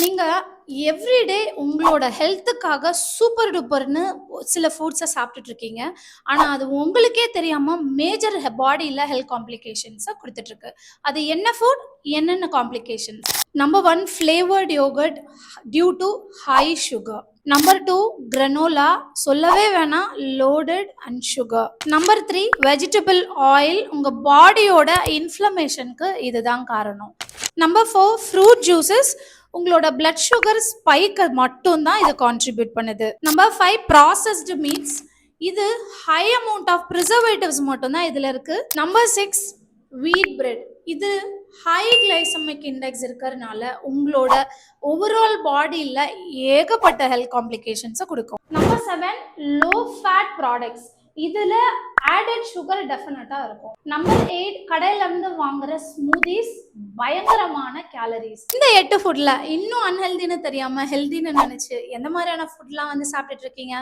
நீங்க எவ்ரிடே உங்களோட ஹெல்த்துக்காக சூப்பர் டூப்பர்ன்னு சில ஃபுட்ஸ சாப்பிட்டுட்டு இருக்கீங்க. ஆனா, அது உங்களுக்கே தெரியாம மேஜர் பாடியில ஹெல்த் காம்ப்ளிகேஷன்ஸ குடுத்துட்டு இருக்கு. அது என்ன ஃபுட்? என்னென்ன complications? Number 1 flavoured yogurt due to high sugar. Number 2 granola சொல்லவே வேணாம் loaded and sugar. Number 3 vegetable oil உங்க பாடியோட இன்ஃப்ளமேஷனுக்கு இதுதான் காரணம். நம்பர் 4 ஃப்ரூட் ஜூஸஸ் உங்களோட பிளட் சுகர் ஸ்பைக்கு மட்டும் தான் இது கான்ட்ரிபியூட் பண்ணுது. நம்பர் 5 ப்ராசஸ்டு மீட்ஸ் இது ஹை அமௌண்ட் ஆஃப் ப்ரிசர்வேட்டிவ்ஸ் மட்டும் தான் இதுல இருக்கு. நம்பர் 6 வீட் பிரெட் இது ஹை கிளைசமிக் இண்டெக்ஸ் இருக்கிறதுனால உங்களோட ஓவரால் பாடியில் ஏகப்பட்ட ஹெல்த் காம்ப்ளிகேஷன்ஸை கொடுக்கும். நம்பர் 7 லோ ஃபேட் ப்ராடக்ட்ஸ் இதில் ஆடட் சுகர் டெஃபினட்டாக இருக்கும். நம்பர் 8 கடையிலேருந்து வாங்குற ஸ்மூதிஸ் பயங்கரமான கேலரிஸ். இந்த 8 ஃபுட்டில் இன்னும் அன்ஹெல்தின்னு தெரியாமல் ஹெல்தின்னு நினச்சி எந்த மாதிரியான ஃபுட்லாம் வந்து சாப்பிட்டுட்டு இருக்கீங்க?